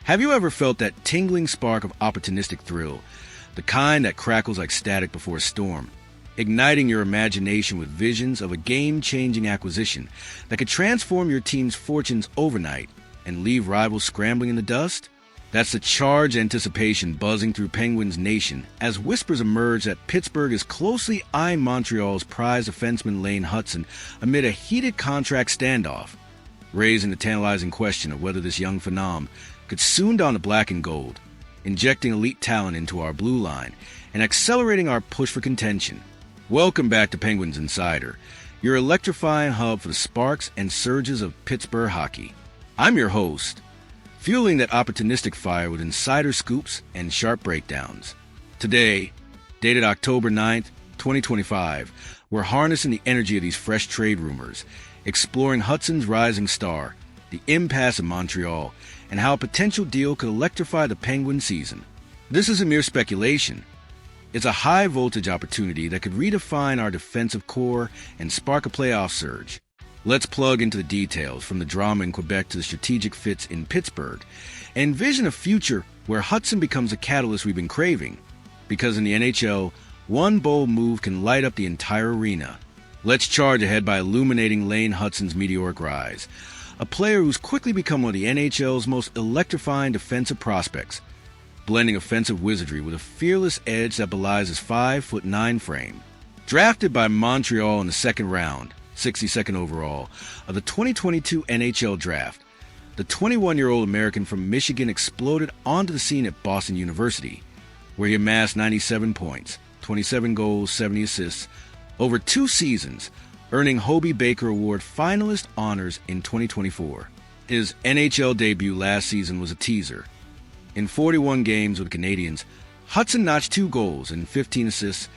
Have you ever felt that tingling spark of opportunistic thrill, the kind that crackles like static before a storm, igniting your imagination with visions of a game-changing acquisition that could transform your team's fortunes overnight and leave rivals scrambling in the dust? That's the charged anticipation buzzing through Penguins Nation as whispers emerge that Pittsburgh is closely eyeing Montreal's prize defenseman Lane Hutson amid a heated contract standoff, raising the tantalizing question of whether this young phenom could soon don the black and gold, injecting elite talent into our blue line and accelerating our push for contention. Welcome back to Penguins Insider, your electrifying hub for the sparks and surges of Pittsburgh hockey. I'm your host, fueling that opportunistic fire with insider scoops and sharp breakdowns. Today, dated October 9th, 2025, we're harnessing the energy of these fresh trade rumors, exploring Hutson's rising star, the impasse of Montreal, and how a potential deal could electrify the Penguin season. This isn't mere speculation. It's a high-voltage opportunity that could redefine our defensive core and spark a playoff surge. Let's plug into the details, from the drama in Quebec to the strategic fits in Pittsburgh, and envision a future where Hutson becomes a catalyst we've been craving. Because in the NHL, one bold move can light up the entire arena. Let's charge ahead by illuminating Lane Hutson's meteoric rise, a player who's quickly become one of the NHL's most electrifying defensive prospects, blending offensive wizardry with a fearless edge that belies his 5'9" frame. Drafted by Montreal in the second round, 62nd overall, of the 2022 NHL Draft, the 21-year-old American from Michigan exploded onto the scene at Boston University, where he amassed 97 points, 27 goals, 70 assists, over 2 seasons, earning Hobey Baker Award finalist honors in 2024. His NHL debut last season was a teaser. In 41 games with the Canadiens, Hutson notched 2 goals and 15 assists,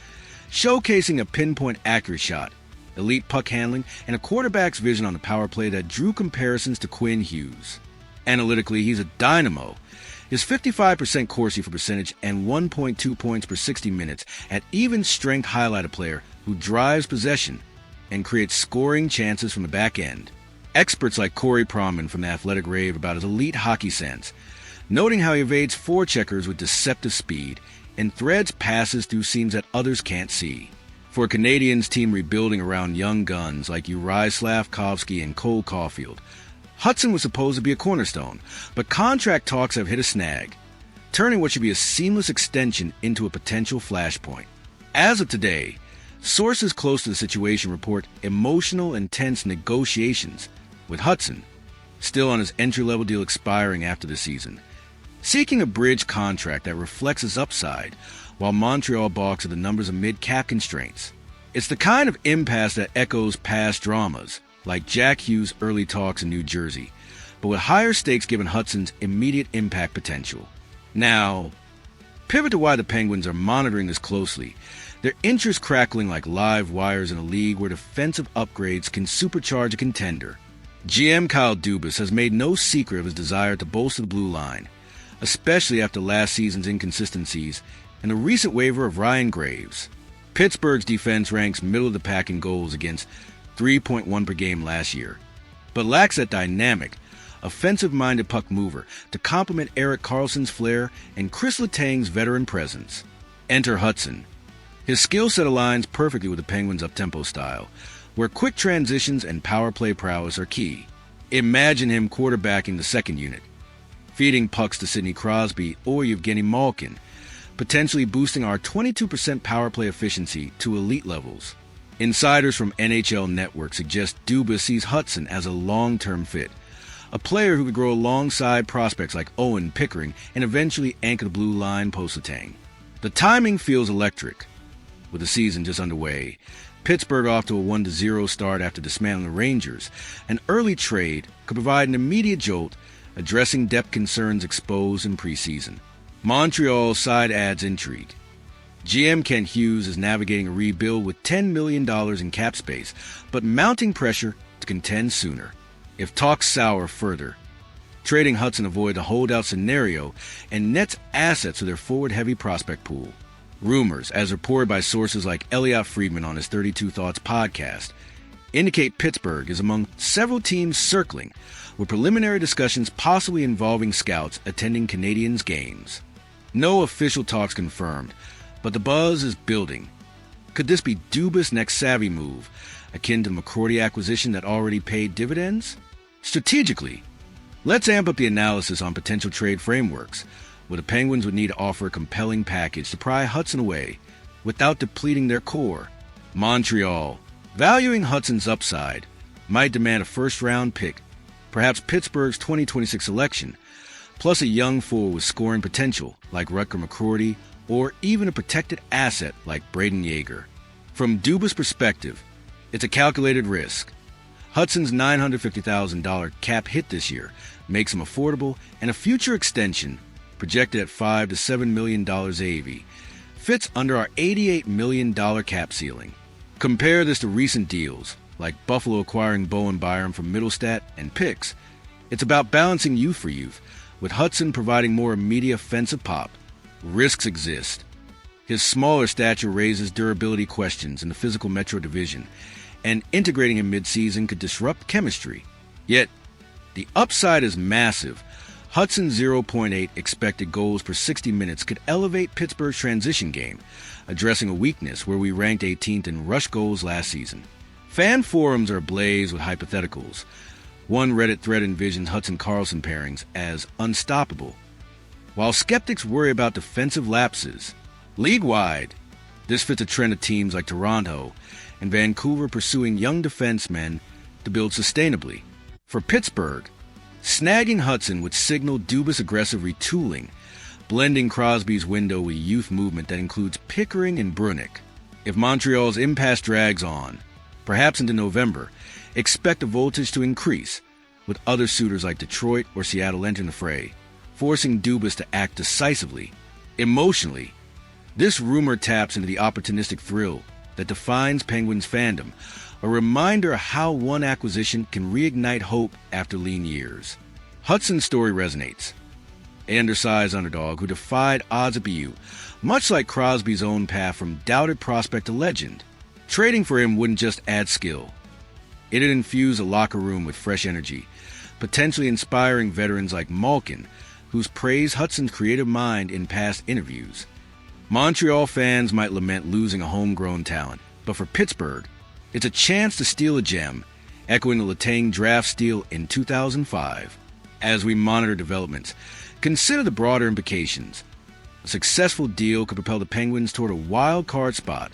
showcasing a pinpoint accurate shot, elite puck handling, and a quarterback's vision on the power play that drew comparisons to Quinn Hughes. Analytically, he's a dynamo. His 55% Corsi for percentage and 1.2 points per 60 minutes at even strength highlight a player who drives possession and creates scoring chances from the back end. Experts like Corey Pronman from The Athletic rave about his elite hockey sense, noting how he evades forecheckers with deceptive speed and threads passes through seams that others can't see. For a Canadiens team rebuilding around young guns like Uri Slavkovsky and Cole Caulfield, Hutson was supposed to be a cornerstone, but contract talks have hit a snag, turning what should be a seamless extension into a potential flashpoint. As of today, sources close to the situation report emotional, intense negotiations, with Hutson still on his entry-level deal expiring after the season, seeking a bridge contract that reflects his upside, while Montreal balks at the numbers amid cap constraints. It's the kind of impasse that echoes past dramas, like Jack Hughes' early talks in New Jersey, but with higher stakes given Hutson's immediate impact potential. Now, pivot to why the Penguins are monitoring this closely, their interest crackling like live wires in a league where defensive upgrades can supercharge a contender. GM Kyle Dubas has made no secret of his desire to bolster the blue line, especially after last season's inconsistencies and the recent waiver of Ryan Graves. Pittsburgh's defense ranks middle of the pack in goals against, 3.1 per game last year, but lacks that dynamic, offensive-minded puck mover to complement Erik Karlsson's flair and Chris Letang's veteran presence. Enter Hutson. His skill set aligns perfectly with the Penguins' up-tempo style, where quick transitions and power play prowess are key. Imagine him quarterbacking the second unit, feeding pucks to Sidney Crosby or Evgeny Malkin, potentially boosting our 22% power play efficiency to elite levels. Insiders from NHL Network suggest Dubas sees Hutson as a long-term fit, a player who could grow alongside prospects like Owen Pickering and eventually anchor the blue line post-Letang. The timing feels electric. With the season just underway, Pittsburgh off to a 1-0 start after dismantling the Rangers, an early trade could provide an immediate jolt, addressing depth concerns exposed in preseason. Montreal's side adds intrigue. GM Ken Hughes is navigating a rebuild with $10 million in cap space, but mounting pressure to contend sooner. If talks sour further, trading Hutson avoid a holdout scenario and nets assets to their forward-heavy prospect pool. Rumors, as reported by sources like Elliot Friedman on his 32 Thoughts podcast, indicate Pittsburgh is among several teams circling, with preliminary discussions possibly involving scouts attending Canadiens games. No official talks confirmed, but the buzz is building. Could this be Dubas' next savvy move, akin to the McCrory acquisition that already paid dividends? Strategically, let's amp up the analysis on potential trade frameworks, where the Penguins would need to offer a compelling package to pry Hutson away without depleting their core. Montreal, valuing Hutson's upside, might demand a first-round pick, perhaps Pittsburgh's 2026 selection, plus a young forward with scoring potential like Rutger McCrory, or even a protected asset like Braden Yeager. From Dubas' perspective, it's a calculated risk. Hutson's $950,000 cap hit this year makes him affordable, and a future extension, projected at $5 to $7 million AAV, fits under our $88 million cap ceiling. Compare this to recent deals, like Buffalo acquiring Bowen Byram from Middlestat and picks. It's about balancing youth for youth, with Hutson providing more immediate offensive pop. Risks exist. His smaller stature raises durability questions in the physical Metro Division, and integrating him mid-season could disrupt chemistry. Yet, the upside is massive. Hutson's 0.8 expected goals per 60 minutes could elevate Pittsburgh's transition game, addressing a weakness where we ranked 18th in rush goals last season. Fan forums are ablaze with hypotheticals. One Reddit thread envisions Hutson-Karlsson pairings as unstoppable, while skeptics worry about defensive lapses. League-wide, this fits a trend of teams like Toronto and Vancouver pursuing young defensemen to build sustainably. For Pittsburgh, snagging Hutson would signal Dubas' aggressive retooling, blending Crosby's window with youth movement that includes Pickering and Brunick. If Montreal's impasse drags on, perhaps into November, expect the voltage to increase, with other suitors like Detroit or Seattle entering the fray, forcing Dubas to act decisively. Emotionally, this rumor taps into the opportunistic thrill that defines Penguins fandom, a reminder of how one acquisition can reignite hope after lean years. Hutson's story resonates. An undersized underdog who defied odds at BU, much like Crosby's own path from doubted prospect to legend. Trading for him wouldn't just add skill. It'd infuse a locker room with fresh energy, potentially inspiring veterans like Malkin, who's praised Hutson's creative mind in past interviews. Montreal fans might lament losing a homegrown talent, but for Pittsburgh, it's a chance to steal a gem, echoing the Letang draft steal in 2005. As we monitor developments, consider the broader implications. A successful deal could propel the Penguins toward a wild card spot,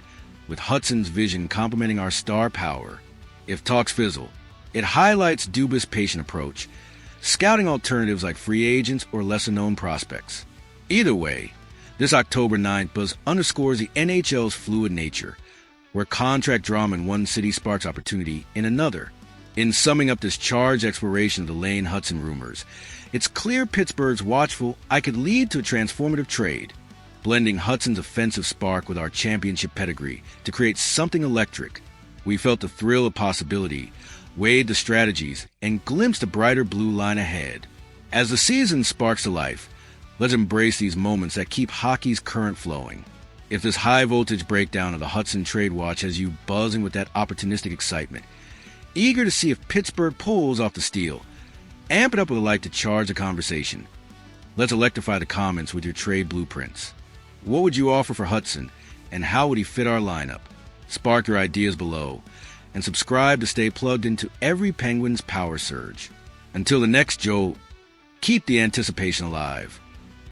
with Hutson's vision complementing our star power. If talks fizzle, it highlights Dubas' patient approach, scouting alternatives like free agents or lesser-known prospects. Either way, this October 9th buzz underscores the NHL's fluid nature, where contract drama in one city sparks opportunity in another. In summing up this charged exploration of the Lane Hutson rumors, it's clear Pittsburgh's watchful eye could lead to a transformative trade, blending Hutson's offensive spark with our championship pedigree to create something electric. We felt the thrill of possibility, weighed the strategies, and glimpsed a brighter blue line ahead. As the season sparks to life, let's embrace these moments that keep hockey's current flowing. If this high-voltage breakdown of the Hutson trade watch has you buzzing with that opportunistic excitement, eager to see if Pittsburgh pulls off the steal, amp it up with a like to charge the conversation. Let's electrify the comments with your trade blueprints. What would you offer for Hutson, and how would he fit our lineup? Spark your ideas below, and subscribe to stay plugged into every Penguins power surge. Until the next Joe, keep the anticipation alive.